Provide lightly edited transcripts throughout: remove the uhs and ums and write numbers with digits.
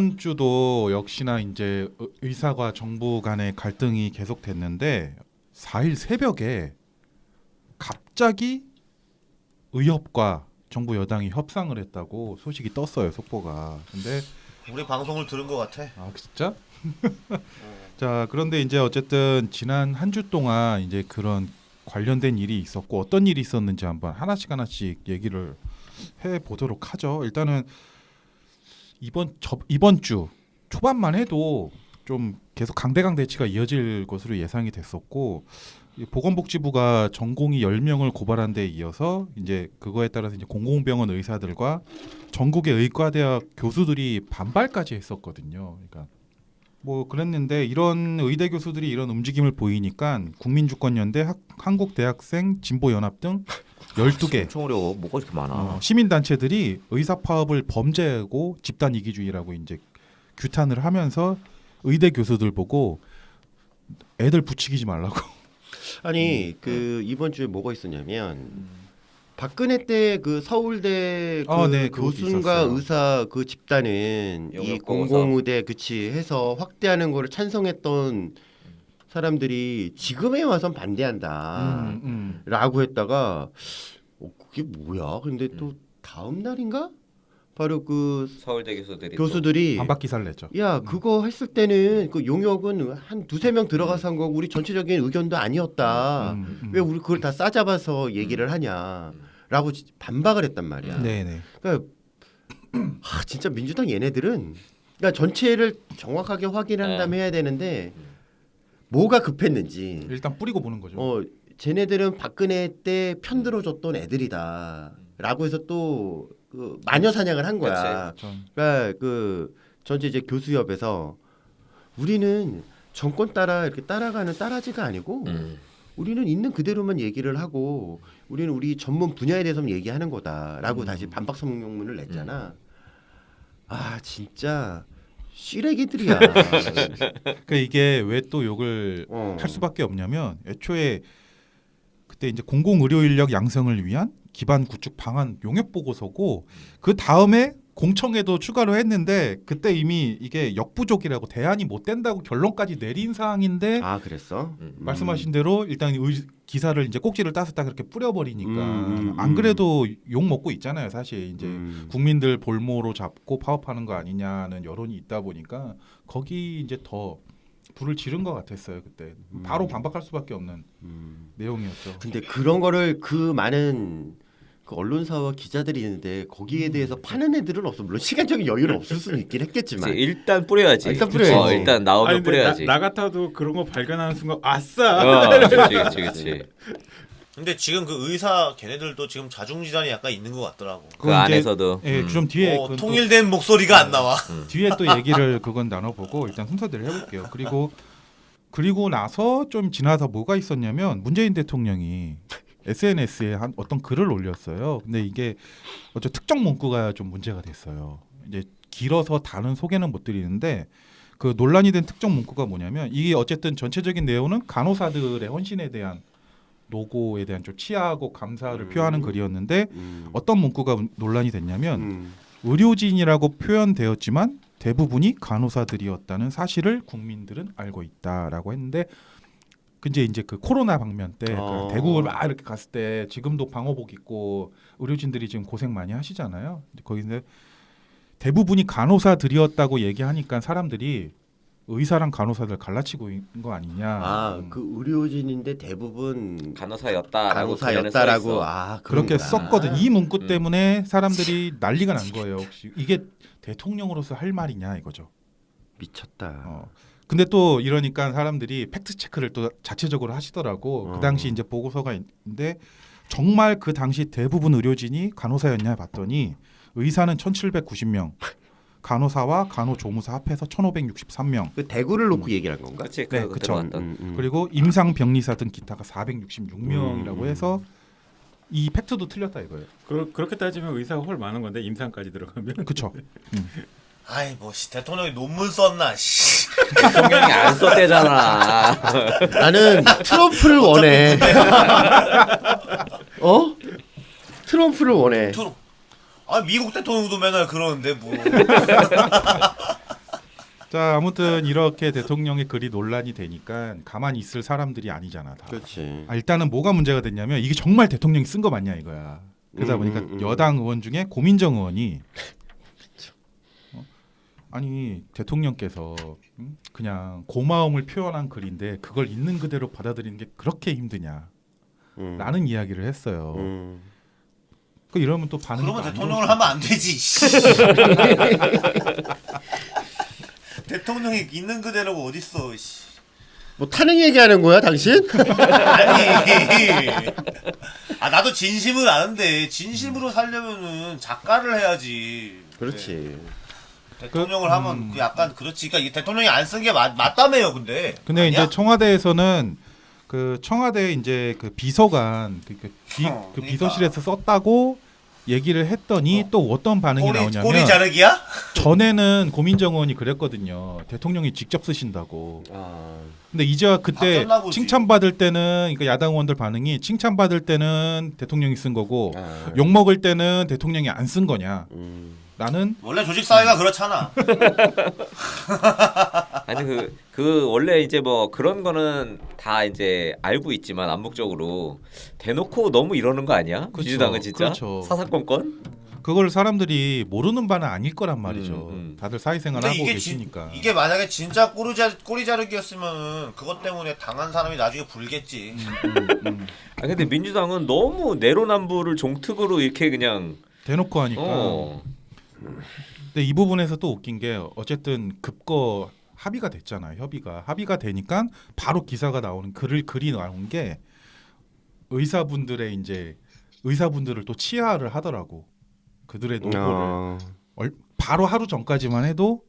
이번 주도 역시나 이제 의사와 정부 간의 갈등이 계속됐는데 4일 새벽에 갑자기 의협과 정부 여당이 협상을 했다고 소식이 떴어요, 속보가. 근데 우리 방송을 들은 것 같아. 아 진짜? 자 그런데 이제 어쨌든 지난 한 주 동안 이제 그런 관련된 일이 있었고 어떤 일이 있었는지 한번 하나씩 얘기를 해 보도록 하죠. 일단은 이번 주 초반만 해도 좀 계속 강대강 대치가 이어질 것으로 예상이 됐었고 보건복지부가 전공의 10명을 고발한 데 이어서 이제 그거에 따라서 이제 공공병원 의사들과 전국의 의과대학 교수들이 반발까지 했었거든요. 그러니까 뭐 그랬는데 이런 의대 교수들이 이런 움직임을 보이니까 국민주권연대, 한국대학생 진보연합 등 12개 엄청 어려워. 뭐가 이렇게 많아? 시민단체들이 의사파업을 범죄고 집단 이기주의라고 이제 규탄을 하면서 의대 교수들 보고 애들 부추기지 말라고. 아니 그 이번 주에 뭐가 있었냐면 박근혜 때 그 서울대 그 네, 그것도 교수인가 있었어요. 의사 그 집단은 이 영역 공공의대 그치 해서 확대하는 거를 찬성했던 사람들이 지금에 와선 반대한다 라고 했다가 그게 뭐야? 근데 또 다음 날인가? 바로 그 서울대 교수들이 교수들이 반박 기사를 냈죠. 야 그거 했을 때는 그 용역은 한 두세 명 들어가서 한 거고 우리 전체적인 의견도 아니었다. 왜 우리 그걸 다 싸잡아서 얘기를 하냐라고 반박을 했단 말이야. 네네. 그러니까 진짜 민주당 얘네들은 그러니까 전체를 정확하게 확인한 다음에 해야 되는데 뭐가 급했는지 일단 뿌리고 보는 거죠. 쟤네들은 박근혜 때 편들어줬던 애들이다라고 해서 또 그 마녀 사냥을 한 거야. 그러니까 그 전체 이제 교수협에서 우리는 정권 따라 이렇게 따라가는 따라지가 아니고 우리는 있는 그대로만 얘기를 하고 우리는 우리 전문 분야에 대해서만 얘기하는 거다라고 다시 반박 성명문을 냈잖아. 아 진짜 쓰레기들이야. 그러니까 이게 왜 또 욕을 할 수밖에 없냐면 애초에 그때 이제 공공의료 인력 양성을 위한 기반 구축 방안 용역 보고서고 그 다음에 공청회도 추가로 했는데 그때 이미 이게 역부족이라고 대안이 못 된다고 결론까지 내린 사항인데 아 그랬어? 말씀하신 대로 일단 기사를 이제 꼭지를 따서 딱 그렇게 뿌려버리니까 안 그래도 욕 먹고 있잖아요. 사실 이제 국민들 볼모로 잡고 파업하는 거 아니냐는 여론이 있다 보니까 거기 이제 더 불을 지른 것 같았어요. 그때 바로 반박할 수밖에 없는 내용이었죠. 근데 그런 거를 그 많은 그 언론사와 기자들이 있는데 거기에 대해서 파는 애들은 없어. 물론 시간적인 여유는 없을 수는 있긴 했겠지만 일단 뿌려야지. 일단 뿌려야지. 일단 나오면 아니, 근데 뿌려야지. 나 같아도 그런 거 발견하는 순간 아싸. 그렇지. 근데 지금 그 의사 걔네들도 지금 자중지단이 약간 있는 것 같더라고. 그 안에서도 예, 좀 뒤에 그건 또 통일된 목소리가 안 나와. 뒤에 또 얘기를 그건 나눠보고 일단 순서대로 해볼게요. 그리고 나서 좀 지나서 뭐가 있었냐면 문재인 대통령이 SNS에 한 어떤 글을 올렸어요. 근데 이게 어쩌 특정 문구가 좀 문제가 됐어요. 이제 길어서 다른 소개는 못 드리는데 그 논란이 된 특정 문구가 뭐냐면 이게 어쨌든 전체적인 내용은 간호사들의 헌신에 대한 노고에 대한 좀 치하하고 감사를 표하는 글이었는데 어떤 문구가 논란이 됐냐면 의료진이라고 표현되었지만 대부분이 간호사들이었다는 사실을 국민들은 알고 있다라고 했는데 근데 이제 그 코로나 방면 때 그 대구를 막 이렇게 갔을 때 지금도 방호복 입고 의료진들이 지금 고생 많이 하시잖아요. 거기서 대부분이 간호사들이었다고 얘기하니까 사람들이 의사랑 간호사들 갈라치고 있는 거 아니냐. 그 의료진인데 대부분 간호사였다라고 그렇게 썼거든. 이 문구 때문에 사람들이 난리가 난 거예요. 혹시 이게 대통령으로서 할 말이냐 이거죠. 미쳤다. 근데 또 이러니까 사람들이 팩트 체크를 또 자체적으로 하시더라고. 그 당시 이제 보고서가 있는데 정말 그 당시 대부분 의료진이 간호사였냐 봤더니 의사는 1,790명, 간호사와 간호조무사 합해서 1,563명. 그 대구를 놓고 얘기를 한 건가? 그렇지. 네, 그렇죠. 그리고 임상병리사 등 기타가 466명이라고 해서 이 팩트도 틀렸다 이거예요. 그렇게 따지면 의사가 훨 많은 건데 임상까지 들어가면. 그렇죠. 아이 뭐 대통령이 논문 썼나. 대통령이 안 썼대잖아. 나는 트럼프를 원해. 미국 대통령도 맨날 그러는데 뭐. 자 아무튼 이렇게 대통령의 글이 논란이 되니까 가만히 있을 사람들이 아니잖아 다. 그렇지. 일단은 뭐가 문제가 됐냐면 이게 정말 대통령이 쓴 거 맞냐 이거야. 그러다 보니까 여당 의원 중에 고민정 의원이 아니 대통령께서 그냥 고마움을 표현한 글인데 그걸 있는 그대로 받아들이는 게 그렇게 힘드냐 라는 이야기를 했어요. 그 이러면 또 반응이 그러면 또안 대통령을 좋을 하면 안 되지. 대통령이 있는 그대로가 어딨어. 씨. 뭐 탄핵 얘기하는 거야 당신? 아니. 나도 진심을 아는데 진심으로 살려면은 작가를 해야지. 그렇지. 대통령을 하면 그 약간 그렇지. 그러니까 이 대통령이 안 쓴 게 맞다며요, 근데. 근데 아니야? 이제 청와대에서는 그 청와대 이제 그 비서관 그 그러니까. 비서실에서 썼다고 얘기를 했더니 또 어떤 반응이 나오냐면 꼬리 자르기야? 전에는 고민정 의원이 그랬거든요. 대통령이 직접 쓰신다고. 근데 이제와 그때 바뀌었나 보지. 칭찬받을 때는 그러니까 야당 의원들 반응이 칭찬받을 때는 대통령이 쓴 거고 아. 욕 먹을 때는 대통령이 안 쓴 거냐. 나는 원래 조직 사회가 그렇잖아. 아니 그 원래 이제 뭐 그런 거는 다 이제 알고 있지만 암묵적으로 대놓고 너무 이러는 거 아니야? 그렇죠. 민주당은 진짜 그렇죠. 사사건건? 그걸 사람들이 모르는 바는 아닐 거란 말이죠. 다들 사회생활 근데 하고 이게 계시니까. 이게 만약에 진짜 꼬리 자르기였으면은 그것 때문에 당한 사람이 나중에 불겠지. 아 근데 민주당은 너무 내로남불을 종특으로 이렇게 그냥 대놓고 하니까. 근데 이 부분에서 또 웃긴 게 어쨌든 급거 합의가 됐잖아요. 합의가 되니까 바로 기사가 나오는 글이 나온 게 의사분들을 또 치하를 하더라고. 그들의 노고를 바로 하루 전까지만 해도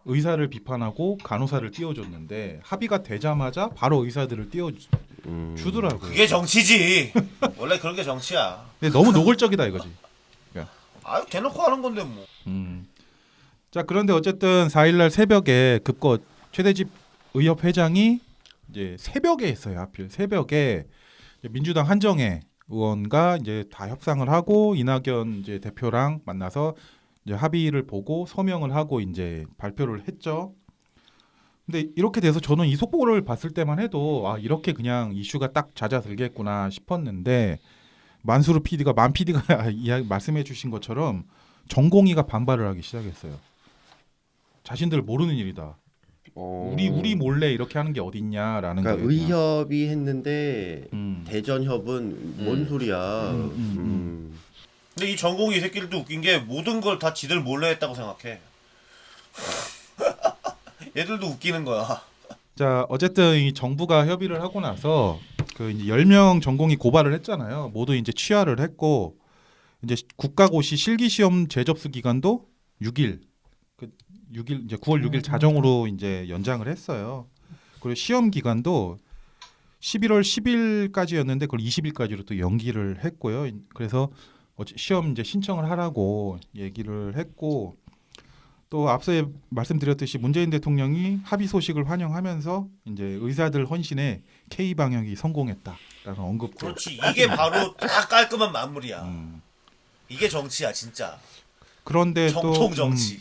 의사를 비판하고 간호사를 띄워줬는데 합의가 되자마자 바로 의사들을 띄워주더라고요. 그게 정치지. 원래 그런 게 정치야. 근데 너무 노골적이다 이거지. 아유 대놓고 하는 건데 뭐. 자 그런데 어쨌든 4일날 새벽에 급거 최대집 의협 회장이 이제 새벽에 했어요. 하필 새벽에 민주당 한정혜 의원과 이제 다 협상을 하고 이낙연 이제 대표랑 만나서 이제 합의를 보고 서명을 하고 이제 발표를 했죠. 근데 이렇게 돼서 저는 이 속보를 봤을 때만 해도 이렇게 그냥 이슈가 딱 잦아들겠구나 싶었는데 만수르 PD가 말씀해 주신 것처럼 전공의가 반발을 하기 시작했어요. 자신들 모르는 일이다. 우리 몰래 이렇게 하는 게 어딨냐라는 그러니까 거예요. 의협이 했는데 대전협은 뭔 소리야. 근데 이 전공이 이 새끼들도 웃긴 게 모든 걸 다 지들 몰래 했다고 생각해. 얘들도 웃기는 거야. 자 어쨌든 이 정부가 협의를 하고 나서 그 이제 10명 전공이 고발을 했잖아요. 모두 이제 취하를 했고 이제 국가고시 실기시험 재접수 기간도 6일 이제 9월 6일 자정으로 이제 연장을 했어요. 그리고 시험 기간도 11월 10일까지였는데 그걸 20일까지로 또 연기를 했고요. 그래서 시험 이제 신청을 하라고 얘기를 했고 또 앞서 말씀드렸듯이 문재인 대통령이 합의 소식을 환영하면서 이제 의사들 헌신에 K 방역이 성공했다라는 언급도. 그렇지. 이게 바로 딱 깔끔한 마무리야. 이게 정치야 진짜. 그런데 정통 또 정치.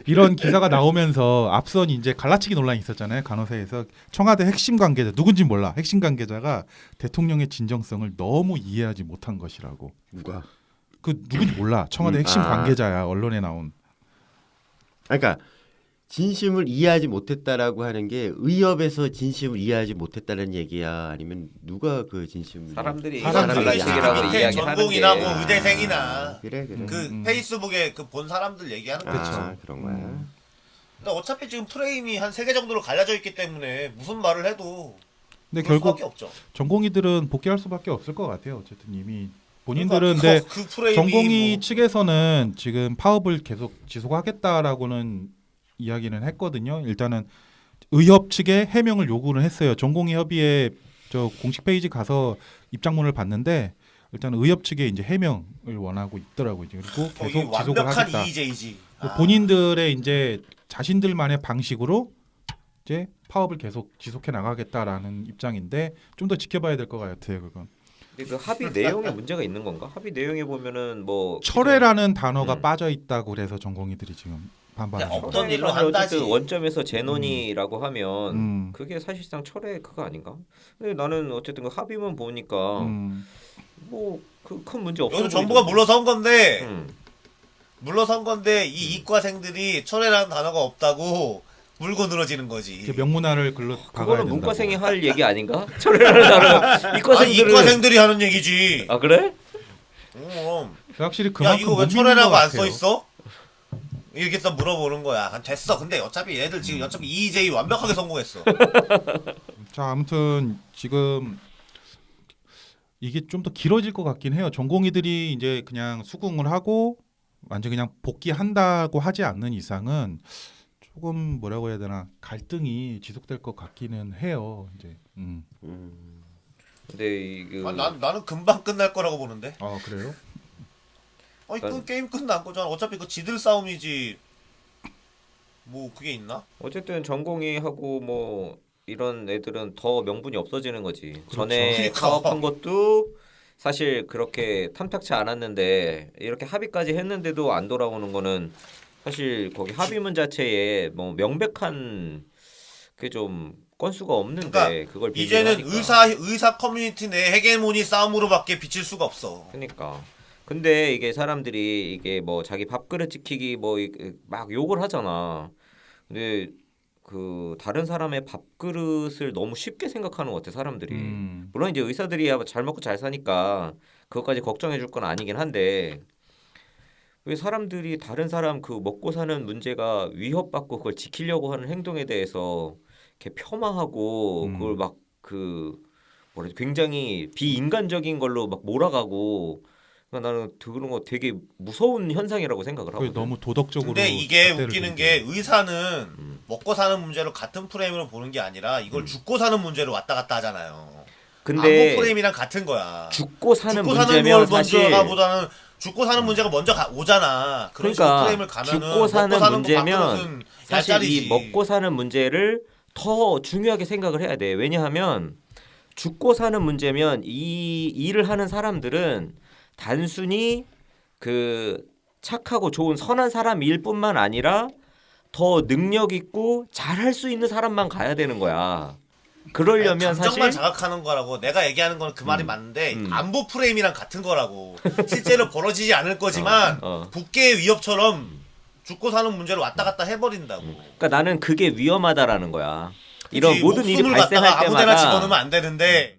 이런 기사가 나오면서 앞선 이제 갈라치기 논란이 있었잖아요. 간호사에서 청와대 핵심 관계자 누군지 몰라. 핵심 관계자가 대통령의 진정성을 너무 이해하지 못한 것이라고. 누가? 그 누군지 몰라. 청와대 핵심 관계자야. 언론에 나온. 그러니까 진심을 이해하지 못했다라고 하는 게 의협에서 진심을 이해하지 못했다는 얘기야 아니면 누가 그 진심을 사람들이 밑에 갈라치기라고 이야기하는 전공이나 게 뭐 의대생이나 그래 그 페이스북에 그 본 사람들 얘기하는 거지. 그런 거야. 근데 어차피 지금 프레임이 한 3개 정도로 갈라져 있기 때문에 무슨 말을 해도 근데 그럴 결국 수밖에 없죠. 전공의들은 복귀할 수밖에 없을 것 같아요. 어쨌든 이미 본인들은 그러니까 근데 그 프레임이 전공의 뭐 측에서는 지금 파업을 계속 지속하겠다라고는 이야기는 했거든요. 일단은 의협 측에 해명을 요구를 했어요. 전공의 협의회 저 공식 페이지 가서 입장문을 봤는데 일단 의협 측에 이제 해명을 원하고 있더라고요. 그리고 거의 계속 지속을 완벽한 하겠다. EJ지. 본인들의 이제 자신들만의 방식으로 이제 파업을 계속 지속해 나가겠다라는 입장인데 좀 더 지켜봐야 될 것 같아요. 그건. 근데 그 합의 내용에 문제가 있는 건가? 합의 내용에 보면은 뭐 철회라는 단어가 음. 빠져 있다고 그래서 전공의들이 지금 반발하는 그냥 거예요. 없던 일로 철회라면 한다지. 어쨌든 원점에서 재논의라고 하면 음. 그게 사실상 철회 그거 아닌가? 근데 나는 어쨌든 그 합의문 보니까 뭐 그 큰 문제 없어 여기서 정부가 보이던데. 물러선 건데 음. 물러선 건데 이 이과생들이 철회라는 단어가 없다고 물고 늘어지는 거지. 이렇게 명문화를 글로 박아야 그거는 된다고. 문과생이 할 얘기 아닌가? 철회라는 단어 이과생들은 이과생들이 하는 얘기지. 아 그래? 그럼. 확실히 야 그만큼 이거 못 왜 믿는 철회라고 것 안 같아요. 써 있어? 이렇게 또 물어보는 거야. 됐어. 근데 어차피 얘들 지금 어차피 EJ 완벽하게 성공했어. 자, 아무튼 지금 이게 좀 더 길어질 것 같긴 해요. 전공의들이 이제 그냥 수긍을 하고 완전 그냥 복귀한다고 하지 않는 이상은 조금 뭐라고 해야 되나 갈등이 지속될 것 같기는 해요. 이제. 근데 이게 나는 금방 끝날 거라고 보는데. 아 그래요? 아니 그 게임 끝난 거잖아. 어차피 그 지들 싸움이지. 뭐 그게 있나? 어쨌든 전공의하고 뭐 이런 애들은 더 명분이 없어지는 거지. 그렇죠. 전에 그러니까. 사업한 것도 사실 그렇게 탐탁치 않았는데 이렇게 합의까지 했는데도 안 돌아오는 거는 사실 거기 합의문 자체에 뭐 명백한 그 좀 건수가 없는데 그러니까 그걸 이제는 비교하니까. 의사 커뮤니티 내 헤게모니 싸움으로밖에 비칠 수가 없어. 그러니까. 근데 이게 사람들이 이게 뭐 자기 밥그릇 지키기 뭐 막 욕을 하잖아. 근데 그 다른 사람의 밥그릇을 너무 쉽게 생각하는 것 같아 사람들이. 물론 이제 의사들이 잘 먹고 잘 사니까 그것까지 걱정해 줄 건 아니긴 한데 왜 사람들이 다른 사람 그 먹고 사는 문제가 위협받고 그걸 지키려고 하는 행동에 대해서 이렇게 폄하하고 그걸 막 그 뭐라 굉장히 비인간적인 걸로 막 몰아가고 그러니까 나는 그런 거 되게 무서운 현상이라고 생각을 그게 하거든. 너무 도덕적으로. 근데 이게 잣대를 웃기는 들이대요. 게 의사는 먹고 사는 문제로 같은 프레임으로 보는 게 아니라 이걸 죽고 사는 문제로 왔다 갔다 하잖아요. 근데 안보 프레임이랑 같은 거야. 죽고 사는 죽고 사는 문제면 걸 사실 먼저 가보다는 죽고 사는 문제가 먼저 오잖아. 그런 식으로 그러니까 프레임을 가면은 죽고 사는 거 문제면 밥그릇은 사실 얄짤이지. 이 먹고 사는 문제를 더 중요하게 생각을 해야 돼. 왜냐하면 죽고 사는 문제면 이 일을 하는 사람들은 단순히 그 착하고 좋은 선한 사람일 뿐만 아니라 더 능력 있고 잘할 수 있는 사람만 가야 되는 거야. 그러려면 감정만 사실 자극하는 거라고. 내가 얘기하는 거는 그 말이 맞는데 음. 안보 프레임이랑 같은 거라고. 실제로 벌어지지 않을 거지만 어. 국계의 위협처럼 죽고 사는 문제로 왔다 갔다 해버린다고. 그러니까 나는 그게 위험하다라는 거야. 이런 그치, 모든 일이 목숨을 발생할 갖다가 아무데나 때마다 집어넣으면 안 되는데